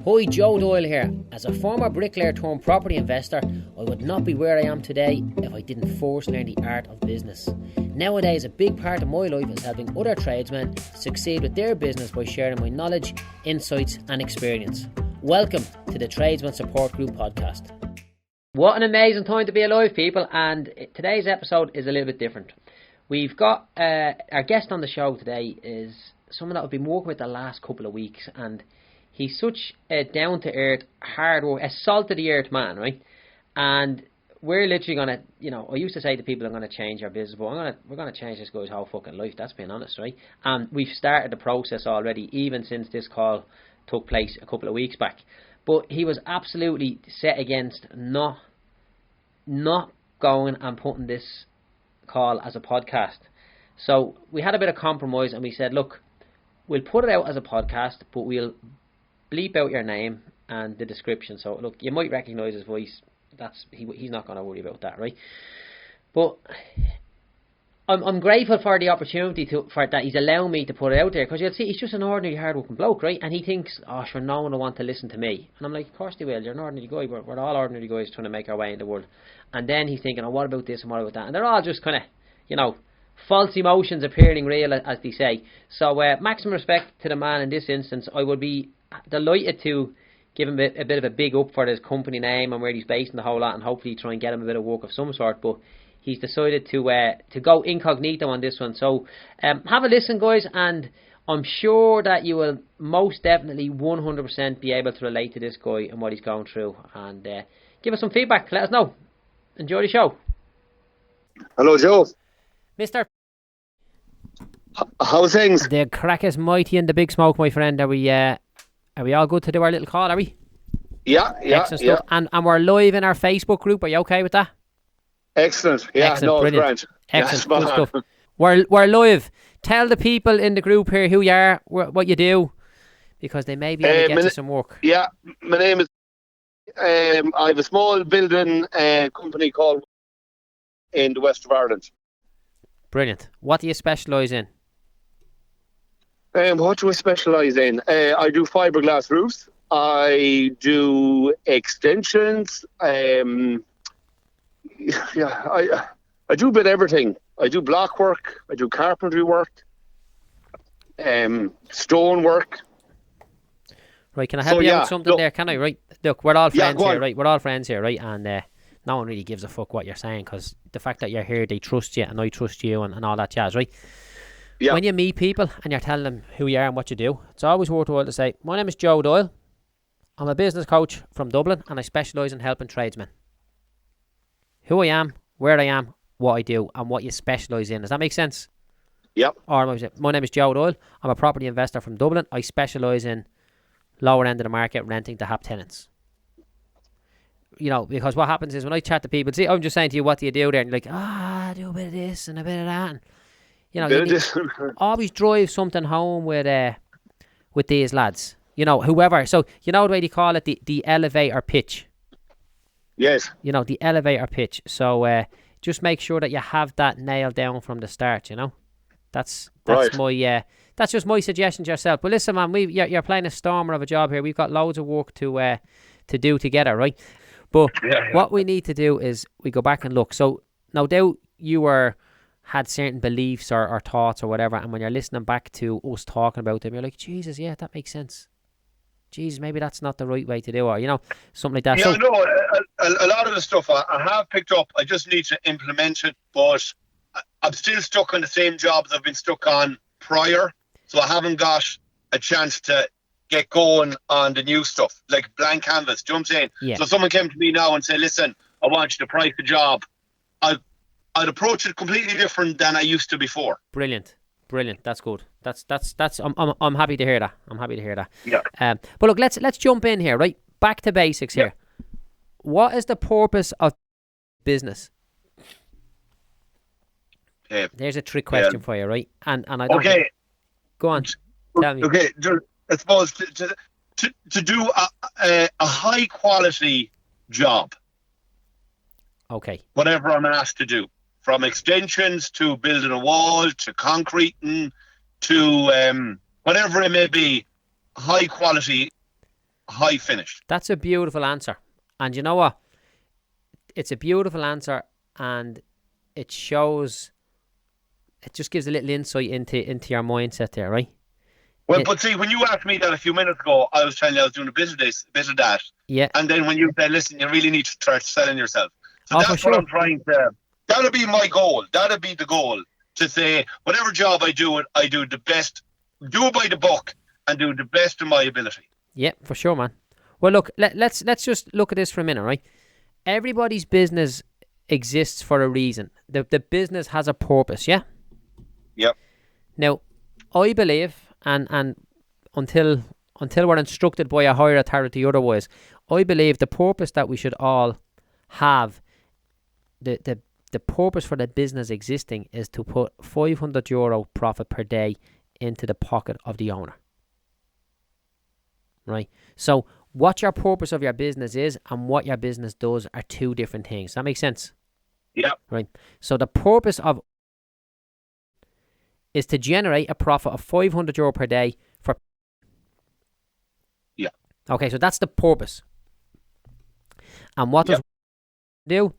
Hi, Joe Doyle here. As a former bricklayer turned property investor, I would not be where I am today if I didn't first learn the art of business. Nowadays, a big part of my life is helping other tradesmen succeed with their business by sharing my knowledge, insights and experience. Welcome to the Tradesman Support Group podcast. What an amazing time to be alive, people, and today's episode is a little bit different. We've got our guest on the show today is someone that I've been working with the last couple of weeks, and he's such a down-to-earth, hard work, a salt-of-the-earth man, right? And we're literally going to, I used to say to people I'm going to change our business, but we're going to change this guy's whole fucking life, that's being honest, right? And we've started the process already, even since this call took place a couple of weeks back. But he was absolutely set against not going and putting this call as a podcast. So we had a bit of compromise and we said, look, we'll put it out as a podcast, but we'll bleep out your name and the description. So look, you might recognise his voice. He's not going to worry about that, right? But I'm grateful for the opportunity for that he's allowing me to put it out there, because you'll see he's just an ordinary hard-working bloke, right? And he thinks, oh sure, no one will want to listen to me. And I'm like, of course they will. You're an ordinary guy. We're all ordinary guys trying to make our way in the world. And then he's thinking, oh, what about this and what about that? And they're all just kind of, false emotions appearing real, as they say. So maximum respect to the man in this instance. I would be delighted to give him a bit of a big up for his company name and where he's based and the whole lot, and hopefully try and get him a bit of work of some sort. But he's decided to go incognito on this one. So have a listen, guys, and I'm sure that you will most definitely 100% be able to relate to this guy and what he's going through. And give us some feedback. Let us know. Enjoy the show. Hello, Joe. Mister. How's things? The crack is mighty in the big smoke, my friend. Are we all good to do our little call, are we? Yeah. Excellent stuff. And we're live in our Facebook group. Are you okay with that? Excellent. Yeah, excellent, brilliant. Excellent, good stuff. We're live. Tell the people in the group here who you are, what you do, because they may be able to get you some work. Yeah, my name is... I have a small building company called in the west of Ireland. Brilliant. What do you specialise in? What do I specialise in? I do fiberglass roofs. I do extensions. I do a bit of everything. I do block work. I do carpentry work. Stone work. Right, can I help you out with something there? Can I? Right, look, we're all friends here, right? We're all friends here, right? And no one really gives a fuck what you're saying, because the fact that you're here, they trust you, and I trust you, and all that jazz, right? Yeah. When you meet people and you're telling them who you are and what you do, it's always worthwhile to say, my name is Joe Doyle. I'm a business coach from Dublin, and I specialise in helping tradesmen. Who I am, where I am, what I do, and what you specialise in. Does that make sense? Yep. Or my name is Joe Doyle. I'm a property investor from Dublin. I specialise in lower end of the market, renting to HAP tenants. Because what happens is when I chat to people, see, I'm just saying to you, what do you do there? And you're like, I do a bit of this and a bit of that. And, you always drive something home with these lads. Whoever. So, the way they call it, the elevator pitch. Yes. The elevator pitch. So, just make sure that you have that nailed down from the start, That's right. That's just my suggestion to yourself. But listen, man, you're playing a stormer of a job here. We've got loads of work to do together, right? But what we need to do is we go back and look. So no doubt you had certain beliefs or thoughts or whatever, and when you're listening back to us talking about them, you're like, Jesus, yeah, that makes sense. Jesus, maybe that's not the right way to do it, something like that. Yeah, no, a lot of the stuff I have picked up, I just need to implement it, but I'm still stuck on the same jobs I've been stuck on prior, so I haven't got a chance to get going on the new stuff, like blank canvas. Do you know what I'm saying? Yeah. So someone came to me now and said, listen, I want you to price the job. I'd approach it completely different than I used to before. Brilliant. That's good. That's I'm happy to hear that. Yeah. But look, let's jump in here, right? Back to basics here. What is the purpose of business? There's a trick question for you, right? And I don't. Okay. Go on. Tell me. Okay. I suppose to do a high quality job. Okay. Whatever I'm asked to do, from extensions to building a wall to concreting to whatever it may be, high quality high finished. That's a beautiful answer. And you know what? It's a beautiful answer, and it shows, it just gives a little insight into your mindset there, right? Well, but see, when you asked me that a few minutes ago, I was telling you I was doing a bit of this, bit of that. Yeah. And then when you said, listen, you really need to start selling yourself. So Oh, that's for sure. what I'm trying to, that'll be my goal. That'll be the goal, to say, whatever job I do the best, do it by the book, and do the best of my ability. Yeah, for sure, man. Well, look, let's just look at this for a minute, right? Everybody's business exists for a reason. The business has a purpose, yeah? Yep. Now, I believe, and until we're instructed by a higher authority otherwise, I believe the purpose that we should all have, the purpose for the business existing is to put €500 profit per day into the pocket of the owner. Right? So what your purpose of your business is and what your business does are two different things. Does that make sense? Yeah. Right. So the purpose of is to generate a profit of €500 per day for. Yeah. Okay, so that's the purpose. And what does do?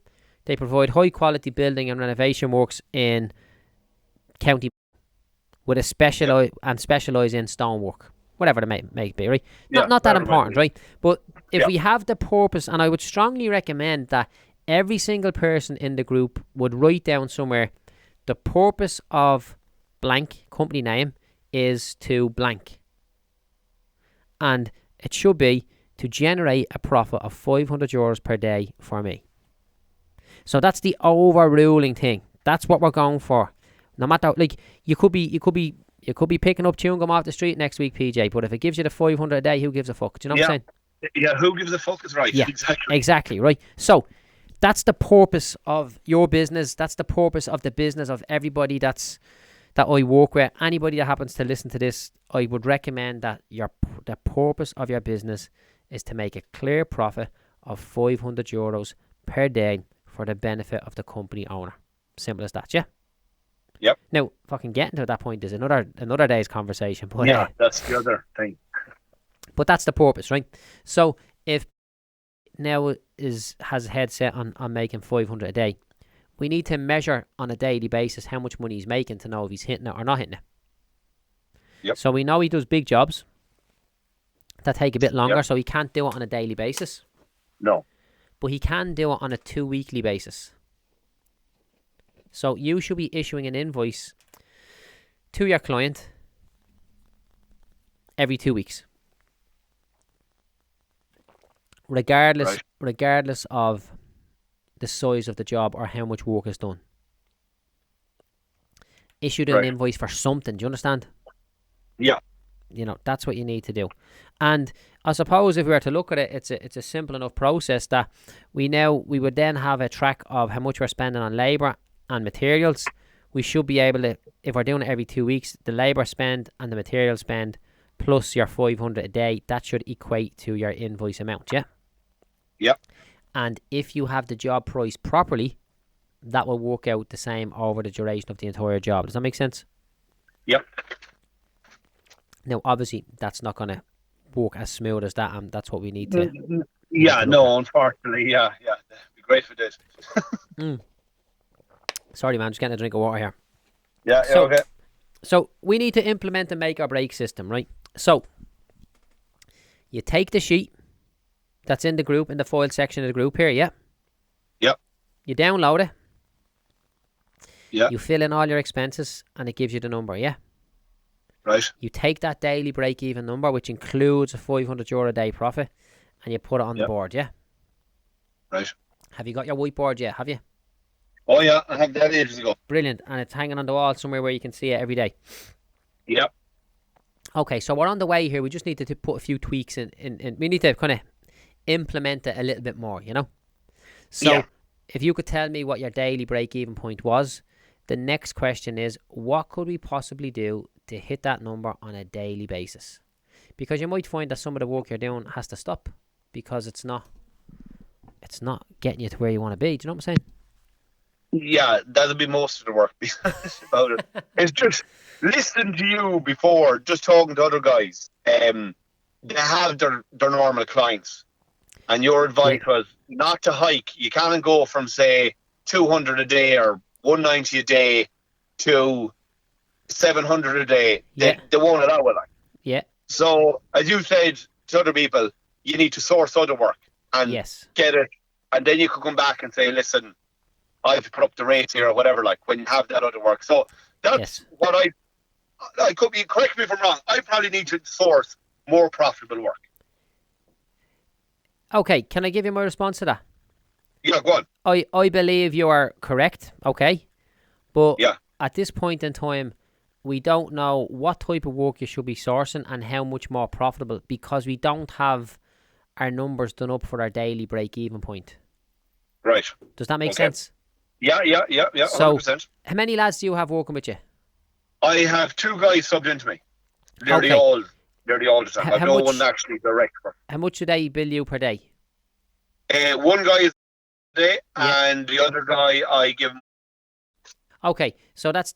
They provide high quality building and renovation works in County with a specialise in stonework. Whatever it may be, right? Not that important, right? But if we have the purpose, and I would strongly recommend that every single person in the group would write down somewhere the purpose of blank company name is to blank. And it should be to generate a profit of €500 per day for me. So that's the overruling thing. That's what we're going for. No matter, like, you could be picking up chewing gum off the street next week, PJ, but if it gives you the 500 a day, who gives a fuck? Do you know what I'm saying? Yeah, who gives a fuck is right. Yeah, exactly, right. So that's the purpose of your business. That's the purpose of the business of everybody that I work with. Anybody that happens to listen to this, I would recommend that the purpose of your business is to make a clear profit of €500 per day for the benefit of the company owner. Simple as that, yeah? Yep. Now, fucking getting to that point is another day's conversation. But yeah, that's the other thing. But that's the purpose, right? So if now has a head set on making 500 a day, we need to measure on a daily basis how much money he's making to know if he's hitting it or not hitting it. Yep. So we know he does big jobs that take a bit longer, so he can't do it on a daily basis. No. But he can do it on a 2 weekly basis. So you should be issuing an invoice to your client every 2 weeks. Regardless of the size of the job or how much work is done. Issue an invoice for something, do you understand? Yeah. You know, that's what you need to do. And I suppose if we were to look at it, it's a simple enough process that we would then have a track of how much we're spending on labour and materials. We should be able to, if we're doing it every 2 weeks, the labour spend and the material spend plus your 500 a day, that should equate to your invoice amount, yeah? Yep. And if you have the job priced properly, that will work out the same over the duration of the entire job. Does that make sense? Yep. Now, obviously, that's not going to work as smooth as that, and that's what we need to. Yeah, no, unfortunately, yeah. It'd be great if it did. Sorry, man, just getting a drink of water here. Yeah, okay. So we need to implement a make or break system, right? So you take the sheet that's in the group, in the file section of the group here, yeah? Yep. You download it. Yeah. You fill in all your expenses, and it gives you the number, yeah? Right. You take that daily break-even number, which includes a €500 a day profit, and you put it on the board, yeah? Right. Have you got your whiteboard yet, have you? Oh, yeah, I have that ages ago. Brilliant. And it's hanging on the wall somewhere where you can see it every day. Yep. Okay, so we're on the way here. We just need to put a few tweaks in. We need to kind of implement it a little bit more, you know? So if you could tell me what your daily break-even point was, the next question is, what could we possibly do to hit that number on a daily basis? Because you might find that some of the work you're doing has to stop because it's not getting you to where you want to be. Do you know what I'm saying? Yeah, that'll be most of the work about it. It's just listening to you before, just talking to other guys. they have their normal clients. And your advice was not to hike. You can't go from, say, 200 a day or 190 a day to 700 a day. Yeah. They won't allow it. Yeah. So, as you said to other people, you need to source other work and get it. And then you could come back and say, listen, I have to put up the rates here or whatever, like when you have that other work. So that's what I could be, correct me if I'm wrong, I probably need to source more profitable work. Okay, can I give you my response to that? Yeah, go on. I believe you are correct, okay? But at this point in time, we don't know what type of work you should be sourcing and how much more profitable, because we don't have our numbers done up for our daily break-even point. Right. Does that make sense? Yeah, 100%. So, how many lads do you have working with you? I have 2 guys subbed into me. They're the oldest. I've no one actually direct for. How much do they bill you per day? One guy is a day, and the other guy I give him. Okay, so that's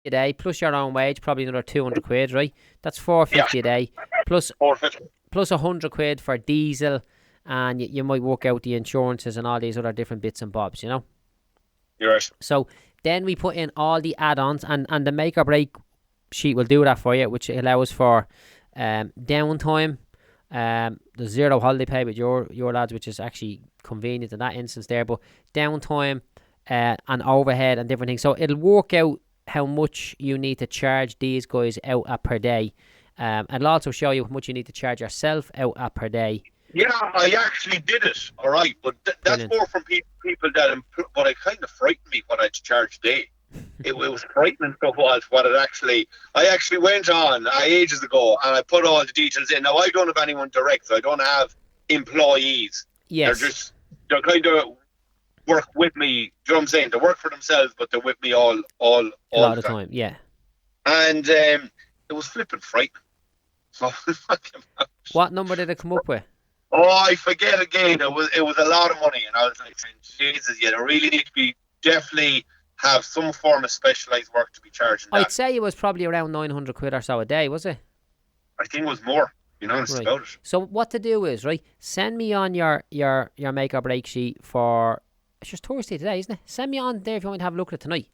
a day plus your own wage, probably another 200 quid, right? That's 450 a day plus 450 plus 100 quid for diesel, and you might work out the insurances and all these other different bits and bobs, you know. You're right. So then we put in all the add-ons, and the make or break sheet will do that for you, which allows for downtime. There's 0 holiday pay with your lads, which is actually convenient in that instance there, but downtime and overhead and different things. So it'll work out how much you need to charge these guys out at per day. And it'll also show you how much you need to charge yourself out at per day. Yeah, I actually did it, all right, but that's more from people that, but it kind of frightened me what I had to charge a day. It was frightening stuff was what it actually, I actually went on ages ago and I put all the details in. Now I don't have anyone direct, so I don't have employees. Yes. They're kind of work with me, do you know what I'm saying? They work for themselves, but they're with me all the time. Yeah. And it was flipping frightening. So, what number did it come up with? Oh, I forget again. It was a lot of money, and I was like, Jesus, yeah, they really need to be definitely have some form of specialised work to be charging. I'd say it was probably around 900 quid or so a day, was it? I think it was more. You know, it's about it. So what to do is, right, send me on your make or break sheet for, it's just Thursday today, isn't it? Send me on there if you want to have a look at it tonight,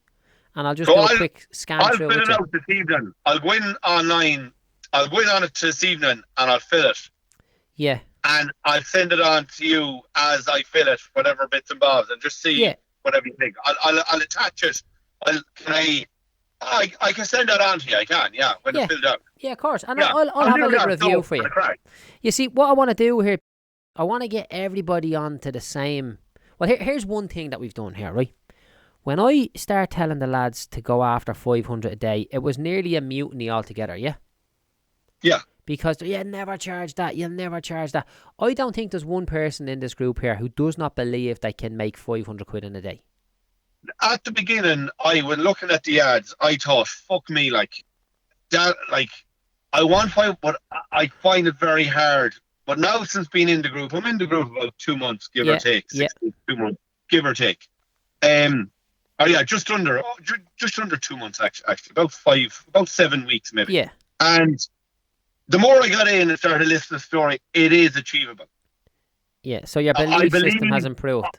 and I'll just do a quick scan through it. I'll fill it out this evening. I'll go in online. I'll go in on it this evening, and I'll fill it. Yeah. And I'll send it on to you as I fill it, whatever bits and bobs, and just see whatever you think. I'll attach it. I can send that on to you. I can, when it's filled out. Yeah, of course. And I'll have a little review for you. You see, what I want to do here, I want to get everybody onto the same. Well, here's one thing that we've done here, right? When I start telling the lads to go after 500 a day, it was nearly a mutiny altogether, yeah? Yeah. Because you'll never charge that, you'll never charge that. I don't think there's one person in this group here who does not believe they can make 500 quid in a day. At the beginning, I was looking at the ads, I thought, fuck me, like, that, like, I want 5, but I find it very hard. But now, since being in the group, I'm in the group about 2 months, give or take. 2 months, give or take. Just under 2 months, actually, about 7 weeks, maybe. Yeah. And the more I got in and started listening to the story, it is achievable. Yeah, so your belief system has improved.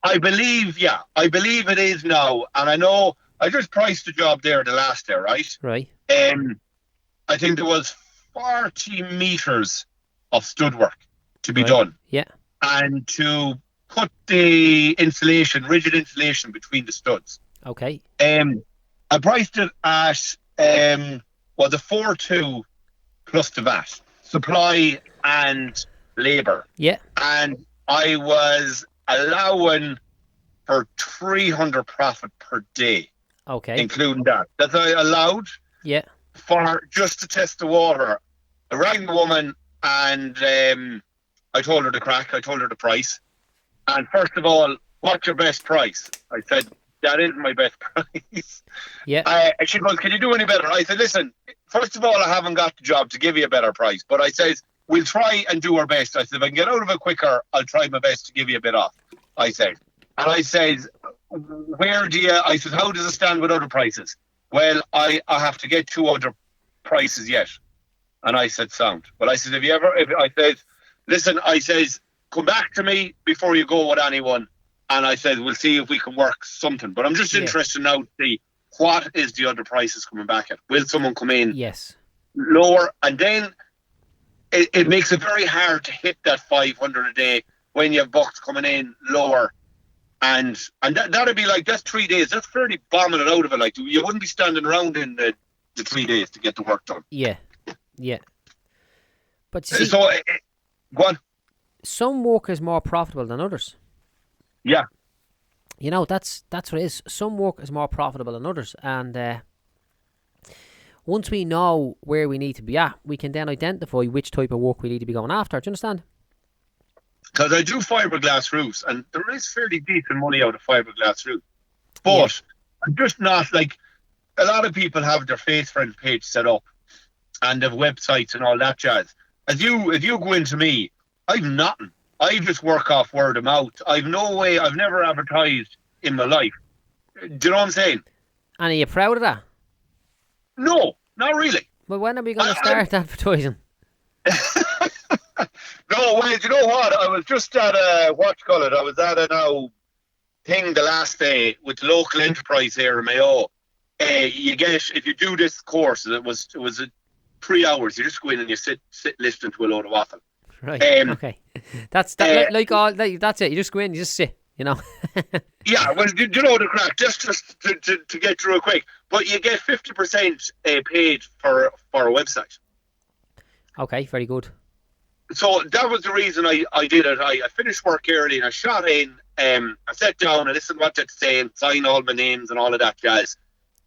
I believe it is now. And I know, I just priced the job there the last day, right? Right. I think there was 40 metres of stud work to be done. Yeah. And to put the rigid insulation between the studs. Okay. I priced it at, the 4.2 plus the VAT, supply and labour. Yeah. And I was allowing for 300 profit per day. Okay. Including that. That's I allowed. Yeah. For just to test the water. I rang the woman and I told her the crack. I told her the price. And first of all, what's your best price? I said, that isn't my best price. Yeah. And she goes, can you do any better? I said, listen, first of all, I haven't got the job to give you a better price. But I said, we'll try and do our best. I said, if I can get out of it quicker, I'll try my best to give you a bit off. I said. And I said, I said, how does it stand with other prices? Well, I have to get 2 other prices yet. And I said, sound. Well, I said, I said, listen, I says, come back to me before you go with anyone. And I said, we'll see if we can work something. But I'm just interested now to see what is the other prices coming back at. Will someone come in lower? And then it makes it very hard to hit that 500 a day when you have bucks coming in lower. And that'd be like, that's 3 days. That's fairly bombing it out of it. Like, you wouldn't be standing around in the 3 days to get the work done. Yeah. But you see, so, go on. Some work is more profitable than others. Yeah. You know, that's what it is. Some work is more profitable than others. And once we know where we need to be at, we can then identify which type of work we need to be going after. Do you understand? Because I do fiberglass roofs, and there is fairly decent money out of fiberglass roofs. But I'm just not like, a lot of people have their face friend page set up and have websites and all that jazz. If you go into me, I've nothing. I just work off word of mouth. I've no way. I've never advertised in my life. Do you know what I'm saying? And are you proud of that? No, not really. Well, when are we going to start advertising? No, well, you know what? I was just at I was at a thing the last day with the local enterprise here in Mayo. You get, if you do this course, it was 3 hours. You just go in and you sit listening to a load of waffle. Right. Okay. That's it. You just go in, you just sit. You know. Yeah. Well, you know the crack. Just to get through it quick, but you get 50% paid for a website. Okay. Very good. So that was the reason I did it. I finished work early and I shot in. I sat down and listened to what they're saying, sign all my names and all of that jazz.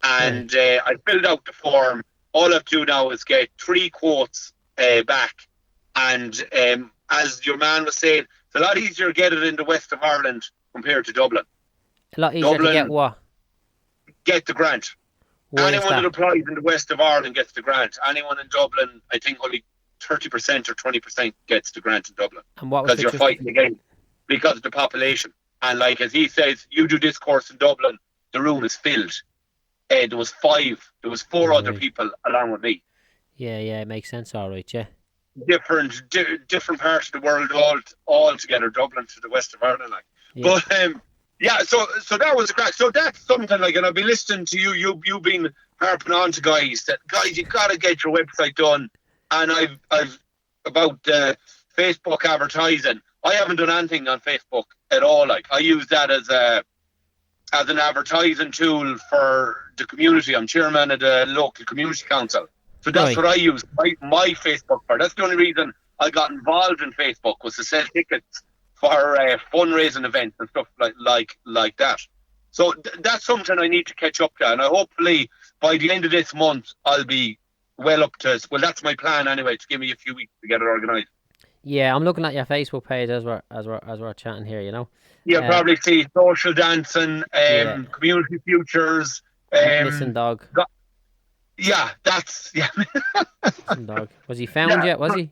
And I filled out the form. All I have to do now is get 3 quotes back. And as your man was saying, it's a lot easier to get it in the west of Ireland compared to Dublin. A lot easier to get what? Get the grant. Anyone that applies in the west of Ireland gets the grant. Anyone in Dublin, I think only 30% or 20% gets the grant in Dublin. And what was because you're fighting again because of the population. And like as he says, you do this course in Dublin, the room is filled. There was 4 other people along with me. Yeah, it makes sense. All right, yeah. Different parts of the world, all together, Dublin to the west of Ireland. Like, yeah. But so that was a crack. So that's something like, and I've been listening to you've been harping on to guys you gotta get your website done. And I've about Facebook advertising. I haven't done anything on Facebook at all. Like, I use that as an advertising tool for the community. I'm chairman of the local community council. So that's what I use my Facebook for. That's the only reason I got involved in Facebook, was to sell tickets for fundraising events and stuff like that. So that's something I need to catch up to. And hopefully by the end of this month, I'll be well up to. Well, that's my plan anyway, to give me a few weeks to get it organised. Yeah, I'm looking at your Facebook page as we're chatting here, you know. You'll probably see social dancing, community futures, missing dog. Missing dog. Was he found yet? Was he?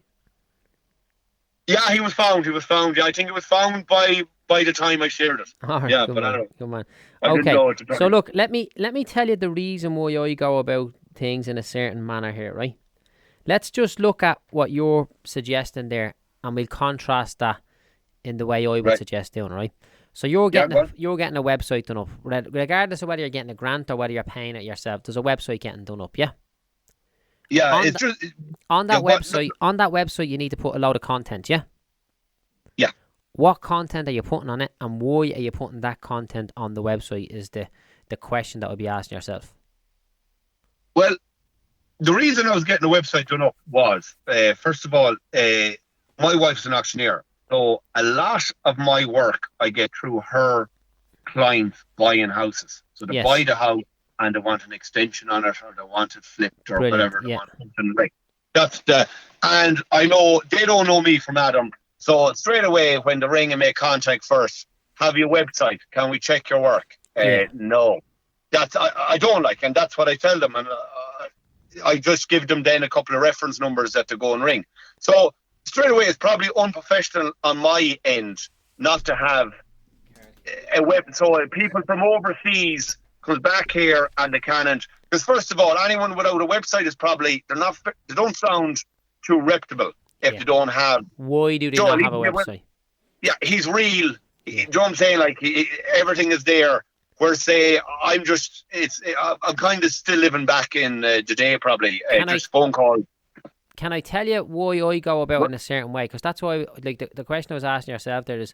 Yeah, he was found. Yeah, I think it was found by the time I shared it. All right, yeah, but man. I don't know. Good man. Okay. So look, let me tell you the reason why I go about things in a certain manner here, right? Let's just look at what you're suggesting there, and we'll contrast that in the way I would suggest doing, right? So you're getting a website done up, regardless of whether you're getting a grant or whether you're paying it yourself. There's a website getting done up, yeah. Yeah, on that website, you need to put a load of content, yeah. Yeah. What content are you putting on it, and why are you putting that content on the website? Is the question that would be asking yourself. Well, the reason I was getting the website done up was, first of all, my wife's an auctioneer. So a lot of my work I get through her clients buying houses. So they buy the house and they want an extension on it, or they want it flipped, or whatever they want. Something like that's and I know they don't know me from Adam. So straight away when they ring and make contact first, have your website? Can we check your work? No. That's I don't like, and that's what I tell them, and I just give them then a couple of reference numbers that they go and ring. So straight away, it's probably unprofessional on my end not to have a web. So people from overseas comes back here and they can't. Because first of all, anyone without a website is probably they don't sound too reputable if they don't have. Why do they not have a website? Yeah, he's real. Do you know what I'm saying? Like everything is there. Where say I'm kind of still living back in the day probably. Just phone call. Can I tell you why I go about it in a certain way? Because that's why, like the question I was asking yourself there is,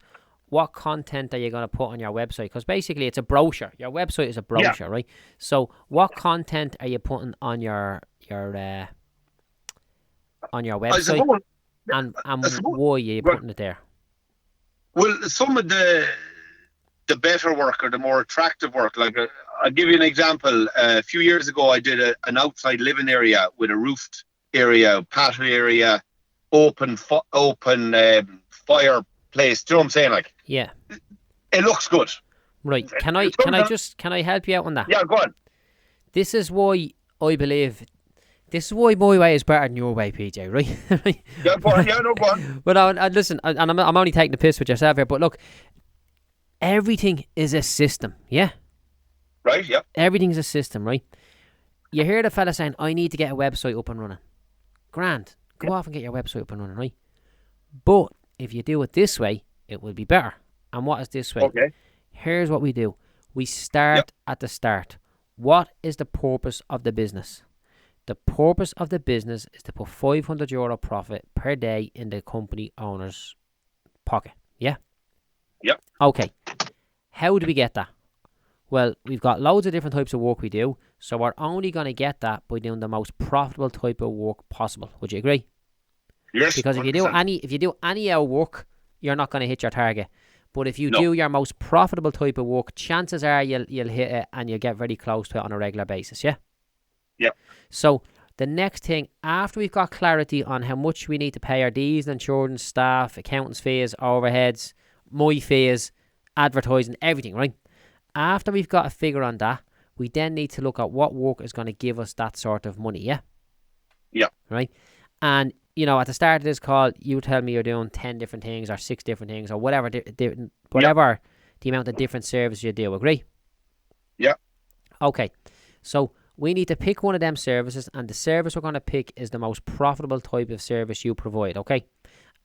what content are you going to put on your website? Because basically it's a brochure. Your website is a brochure, right? So what content are you putting on your website, and why are you putting it there? Well, some of the better work or the more attractive work, like I'll give you an example. A few years ago, I did an outside living area with a roofed area, patio area, open fireplace. Do you know what I'm saying? Like, yeah, it looks good. Right? Can I help you out on that? Yeah, go on. This is why I believe. This is why my way is better than your way, PJ. Right? Yeah, go on. Yeah, no, go on. But listen, and I'm only taking the piss with yourself here. But look, everything is a system. Yeah. Right. Yeah. Everything's a system, right? You hear the fella saying, "I need to get a website up and running." Grand. Go off and get your website up and running, right? But if you do it this way, it will be better. And what is this way? Okay. Here's what we do. We start at the start. What is the purpose of the business? The purpose of the business is to put €500 profit per day in the company owner's pocket. Yeah? Yep. Okay. How do we get that? Well, we've got loads of different types of work we do, so we're only going to get that by doing the most profitable type of work possible. Would you agree? Yes. Because 100%. if you do any hour work, you're not going to hit your target. But if you do your most profitable type of work, chances are you'll hit it and you'll get very close to it on a regular basis. Yeah. Yeah. So the next thing, after we've got clarity on how much we need to pay our diesel, insurance, staff, accountants' fees, overheads, my fees, advertising, everything, right? After we've got a figure on that, we then need to look at what work is going to give us that sort of money, yeah? Yeah. Right? And, at the start of this call, you tell me you're doing 10 different things or 6 different things or whatever the amount of different services you do, agree? Yeah. Okay. So we need to pick one of them services, and the service we're going to pick is the most profitable type of service you provide, okay?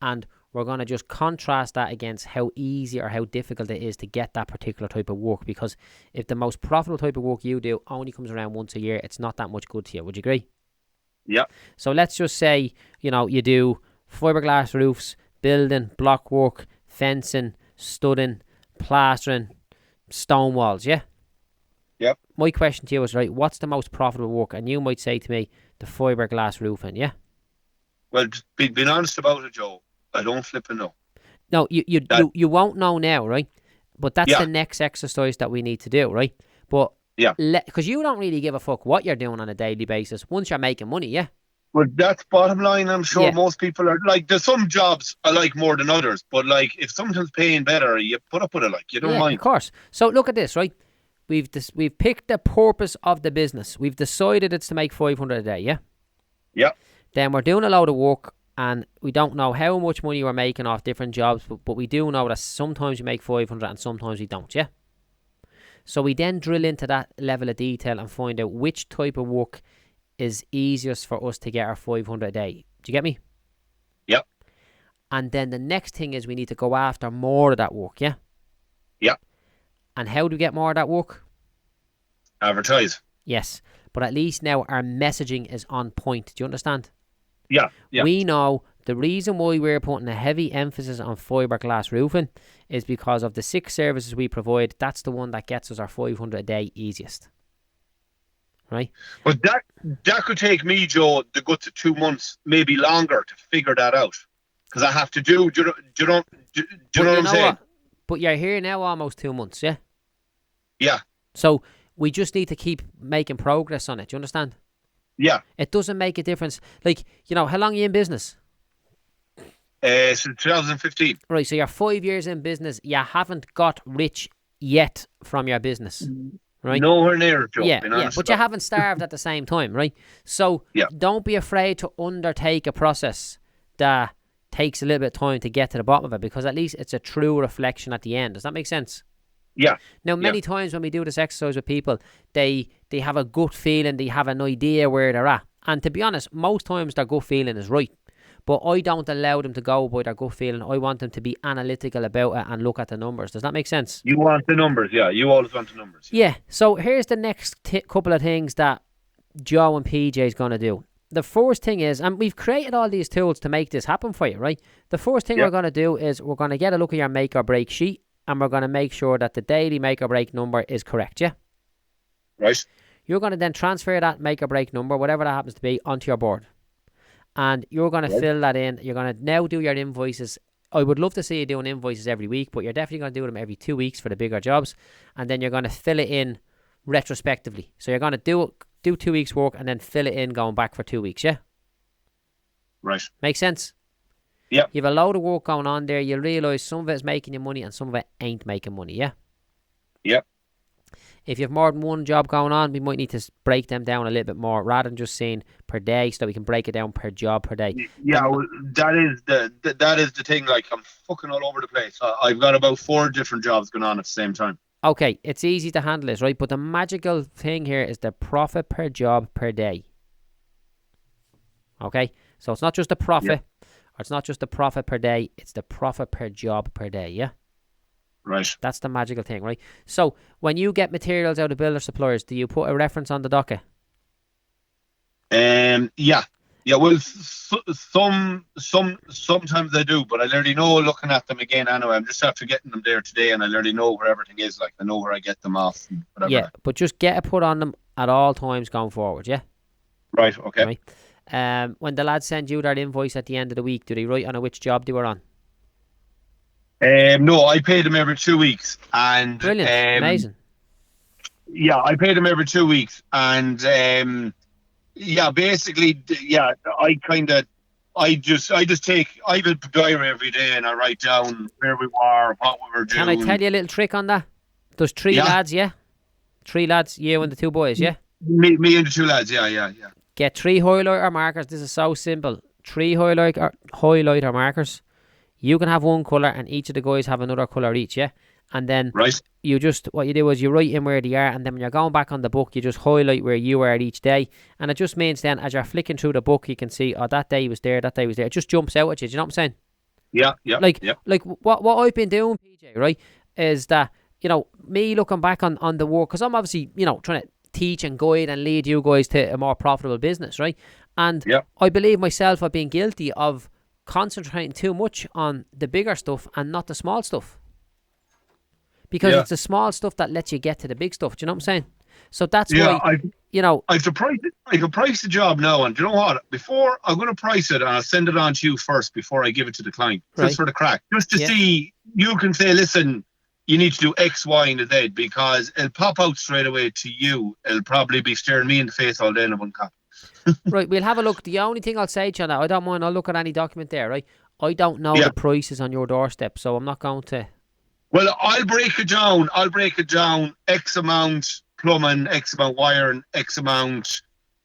And we're going to just contrast that against how easy or how difficult it is to get that particular type of work, because if the most profitable type of work you do only comes around once a year, it's not that much good to you. Would you agree? Yeah. So let's just say, you do fiberglass roofs, building, block work, fencing, studding, plastering, stone walls, yeah? Yep. My question to you is, right, what's the most profitable work? And you might say to me, the fiberglass roofing, yeah? Well, being honest about it, Joe, I don't flipping know. No, you won't know now, right? But that's the next exercise that we need to do, right? But because you don't really give a fuck what you're doing on a daily basis once you're making money, yeah? Well, that's bottom line. I'm sure most people are like, there's some jobs I like more than others, but like if something's paying better, you put up with it, like you don't mind. Of course. So look at this, right? We've picked the purpose of the business. We've decided it's to make 500 a day, yeah? Yeah. Then we're doing a load of work, and we don't know how much money we're making off different jobs, but we do know that sometimes we make 500 and sometimes we don't, yeah? So we then drill into that level of detail and find out which type of work is easiest for us to get our 500 a day. Do you get me? Yep. And then the next thing is we need to go after more of that work, yeah? Yeah. And how do we get more of that work? Advertise. Yes. But at least now our messaging is on point. Do you understand? Yeah. We know the reason why we're putting a heavy emphasis on fiberglass roofing is because of the 6 services we provide. That's the one that gets us our 500 a day easiest. Right? But that could take me, Joe, the guts of 2 months, maybe longer, to figure that out. Because I have to do you know what I'm saying? But you're here now almost 2 months, yeah? Yeah. So we just need to keep making progress on it. Do you understand? Yeah. It doesn't make a difference. Like, how long are you in business? Since 2015. Right, so you're 5 years in business. You haven't got rich yet from your business. Right? Nowhere near, Joe. Yeah, but you haven't starved at the same time, right? So don't be afraid to undertake a process that takes a little bit of time to get to the bottom of it, because at least it's a true reflection at the end. Does that make sense? Yeah. Now, many times when we do this exercise with people, they have a gut feeling, they have an idea where they're at. And to be honest, most times their gut feeling is right. But I don't allow them to go by their gut feeling. I want them to be analytical about it and look at the numbers. Does that make sense? You want the numbers, yeah. You always want the numbers. Yeah. So here's the next couple of things that Joe and PJ is going to do. The first thing is, and we've created all these tools to make this happen for you, right? The first thing we're going to do is we're going to get a look at your make or break sheet, and we're going to make sure that the daily make or break number is correct, yeah? Right. You're going to then transfer that make or break number, whatever that happens to be, onto your board. And you're going to fill that in. You're going to now do your invoices. I would love to see you doing invoices every week, but you're definitely going to do them every 2 weeks for the bigger jobs. And then you're going to fill it in retrospectively. So you're going to do 2 weeks work and then fill it in going back for 2 weeks, yeah? Right. Make sense? Yeah. You have a load of work going on there. You'll realise some of it is making you money and some of it ain't making money, yeah? Yeah. If you have more than one job going on, we might need to break them down a little bit more rather than just saying per day, so that we can break it down per job per day. Yeah, that is the thing. Like, I'm fucking all over the place. I've got about 4 different jobs going on at the same time. Okay, it's easy to handle this, right? But the magical thing here is the profit per job per day. Okay? So it's not just the profit, or it's not just the profit per day, it's the profit per job per day, yeah? Right. That's the magical thing, right? So when you get materials out of builder suppliers, do you put a reference on the docket? Yeah. Well, sometimes I do, but I already know looking at them again anyway. I'm just after getting them there today, and I already know where everything is. Like, I know where I get them off. And whatever. Yeah, but just get a put on them at all times going forward, yeah? Right. Okay. Right. When the lads send you their invoice at the end of the week, do they write on which job they were on? No, I pay them every 2 weeks, and brilliant, amazing. Yeah, I pay them every 2 weeks, and basically, I just take. I have a diary every day, and I write down where we were, what we were doing. Can I tell you a little trick on that? There's 3 lads, yeah. 3 lads, you and the 2 boys, yeah. Me and the 2 lads, yeah. Get 3 highlighter markers. This is so simple. 3 highlighter markers. You can have one colour and each of the guys have another colour each, yeah? And then you just, what you do is you write in where they are, and then when you're going back on the book, you just highlight where you are each day. And it just means then as you're flicking through the book, you can see, oh, that day was there, that day was there. It just jumps out at you, do you know what I'm saying? Yeah. Like what I've been doing, PJ, right, is that, you know, me looking back on the work, because I'm obviously, you know, trying to teach and guide and lead you guys to a more profitable business, right? And I believe myself I've been guilty of concentrating too much on the bigger stuff and not the small stuff, because it's the small stuff that lets you get to the big stuff. Do you know what I'm saying? So that's why I can price the job now, and do you know what? Before I'm going to price it, and I'll send it on to you first before I give it to the client, just for the crack, just to see. You can say, listen, you need to do X, Y, and Z, because it'll pop out straight away to you. It'll probably be staring me in the face all day in one copy. Right, we'll have a look. The only thing I'll say to you on that, I don't mind, I'll look at any document there, right? I don't know the prices on your doorstep, so I'm not going to. Well, I'll break it down. X amount plumbing, X amount wiring, X amount,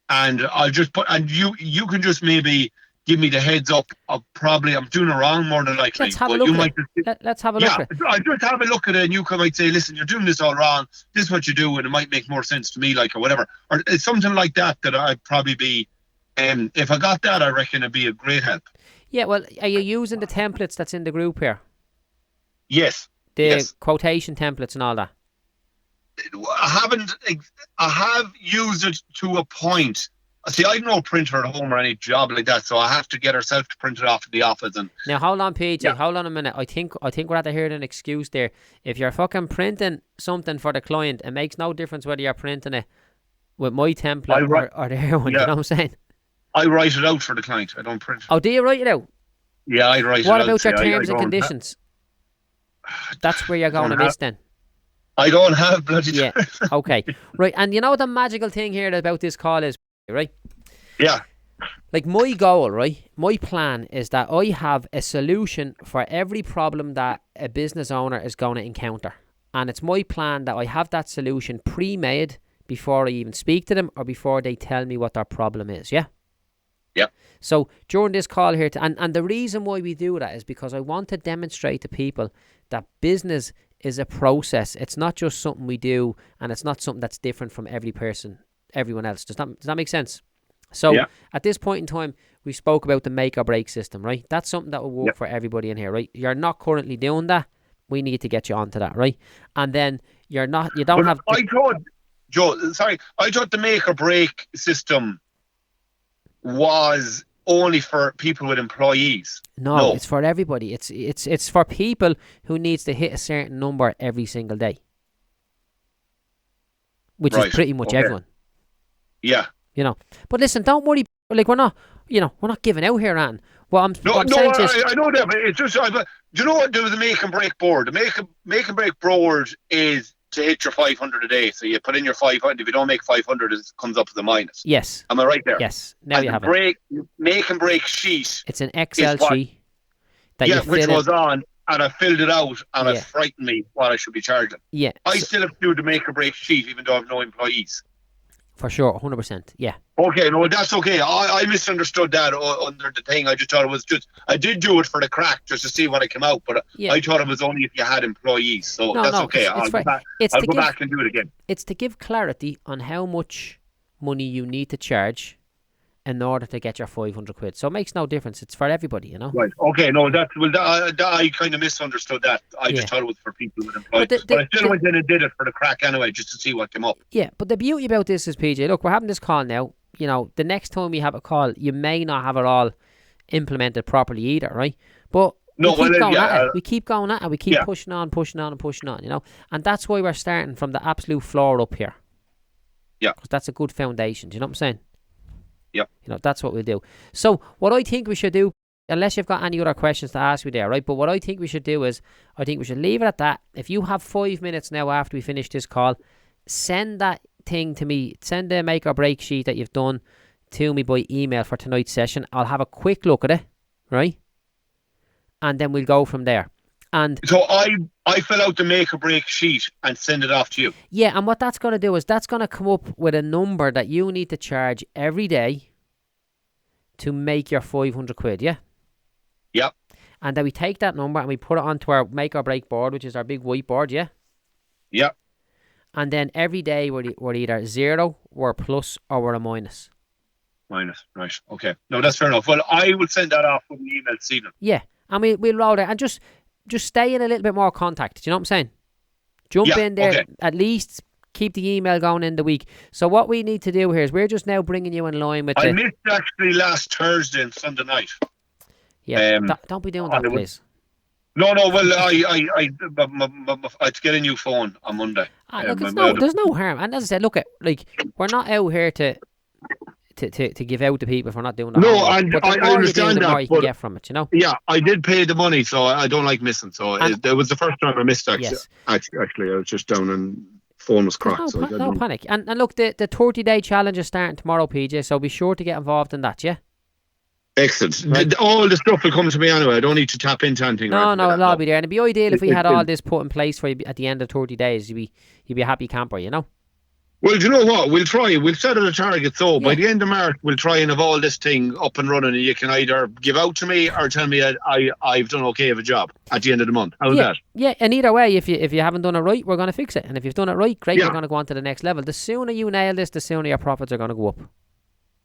and I'll just put. And you can just maybe give me the heads up of probably I'm doing it wrong more than likely. Let's have a look at it. Let's have a look at it. I'll just have a look at it, and you might say, listen, you're doing this all wrong. This is what you do, and it might make more sense to me, like, or whatever. Or it's something like that I'd probably be, if I got that, I reckon it'd be a great help. Yeah, well, are you using the templates that's in the group here? Yes. The quotation templates and all that? I have used it to a point. See, I've no printer at home or any job like that, so I have to get herself to print it off at the office. And now, hold on, PJ, hold on a minute. I think we're at hearing an excuse there. If you're fucking printing something for the client, it makes no difference whether you're printing it with my template or their one. You know what I'm saying? I write it out for the client. I don't print it. Oh, do you write it out? Yeah, I write it out. What about your terms and conditions? That's where you're going to miss then. I don't have bloody terms. Okay. Right, and you know what the magical thing here about this call is, right? Yeah. Like, my goal, right, my plan is that I have a solution for every problem that a business owner is going to encounter. And it's my plan that I have that solution pre-made before I even speak to them or before they tell me what their problem is, yeah? Yeah. So during this call here, and the reason why we do that is because I want to demonstrate to people that business is a process. It's not just something we do, and it's not something that's different from everyone else. Does that make sense? So at this point in time, we spoke about the make or break system, right? That's something that will work for everybody in here, right? You're not currently doing that. We need to get you onto that, right? And then you don't have... I thought, Joe, sorry, I thought the make or break system was only for people with employees. No, it's for everybody. It's for people who needs to hit a certain number every single day, which is pretty much everyone. Yeah. You know, but listen, don't worry. Like, we're not giving out here, Anne. I know that, but it's just, do you know what? There was a make and break board. The make and break board is to hit your 500 a day. So you put in your 500. If you don't make 500, it comes up as a minus. Yes. Am I right there? Yes. Now you have it. Make and break sheet. It's an Excel sheet that you fill which in. was on, and I filled it out, and it frightened me what I should be charging. Yeah. I still have to do the make or break sheet, even though I have no employees. For sure, 100%. Yeah. Okay, no, that's okay. I misunderstood that under the thing. I just thought it was I did do it for the crack just to see what it came out, but I thought it was only if you had employees. So that's okay. I'll go back and do it again. It's to give clarity on how much money you need to charge in order to get your 500 quid. So it makes no difference. It's for everybody, you know? Right. Okay, no, I kind of misunderstood that. I just thought it was for people with employees. But I still went in and did it for the crack anyway, just to see what came up. Yeah, but the beauty about this is, PJ, look, we're having this call now. You know, the next time we have a call, you may not have it all implemented properly either, right? But we keep going at it. We keep going at it. We keep pushing on, you know? And that's why we're starting from the absolute floor up here. Yeah. Because that's a good foundation. Do you know what I'm saying? Yep. You know, that's what we'll do. So what I think we should do, unless you've got any other questions to ask me there, right? But what I think we should do is, I think we should leave it at that. If you have 5 minutes now after we finish this call, send that thing to me. Send the make or break sheet that you've done to me by email for tonight's session. I'll have a quick look at it, right? And then we'll go from there. And so I fill out the make or break sheet and send it off to you. Yeah, and what that's going to do is that's going to come up with a number that you need to charge every day to make your 500 quid, yeah? Yep. And then we take that number and we put it onto our make or break board, which is our big whiteboard, yeah? Yep. And then every day we're either 0, we're plus, or we're a minus. Minus, right. Okay. No, that's fair enough. Well, I will send that off with an email this evening. Yeah, and we'll roll it. And just stay in a little bit more contact. Do you know what I'm saying? Jump in there. Okay. At least keep the email going in the week. So what we need to do here is we're just now bringing you in line with I missed actually last Thursday and Sunday night. Yeah, don't be doing that, please. No. Well, I had to get a new phone on Monday. Look, there's no harm. And as I said, look, we're not out here to give out to people if we're not doing that. No, and I understand the that. More you can get from it, you know. Yeah, I did pay the money, so I don't like missing. So it was the first time I missed. Actually, I was just down and phone was cracked. No panic. And look, the 30-day challenge is starting tomorrow, PJ. So be sure to get involved in that. Yeah. Excellent. Right. All the stuff will come to me anyway. I don't need to tap into anything. No, it'll all be there. And it'd be ideal if we had all this put in place for you at the end of 30 days. You'd be a happy camper, you know. Well, do you know what? We'll try. We'll set a target. So by the end of March, we'll try and have all this thing up and running. And you can either give out to me or tell me I've done okay of a job at the end of the month. How's that? Yeah, and either way, if you haven't done it right, we're going to fix it. And if you've done it right, great, we're going to go on to the next level. The sooner you nail this, the sooner your profits are going to go up.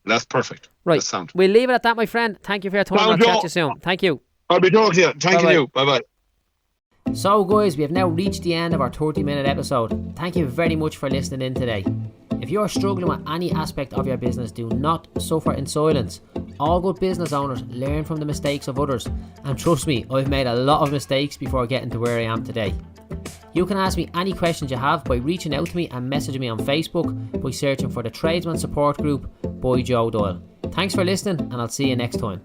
That's perfect. Right. That's sound. We'll leave it at that, my friend. Thank you for your time. I'll catch you soon. Thank you. I'll be talking to you. Thank you. Bye-bye. So, guys, we have now reached the end of our 30-minute episode. Thank you very much for listening in today. If you are struggling with any aspect of your business, do not suffer in silence. All good business owners learn from the mistakes of others. And trust me, I've made a lot of mistakes before getting to where I am today. You can ask me any questions you have by reaching out to me and messaging me on Facebook by searching for the Tradesman Support Group by Joe Doyle. Thanks for listening, and I'll see you next time.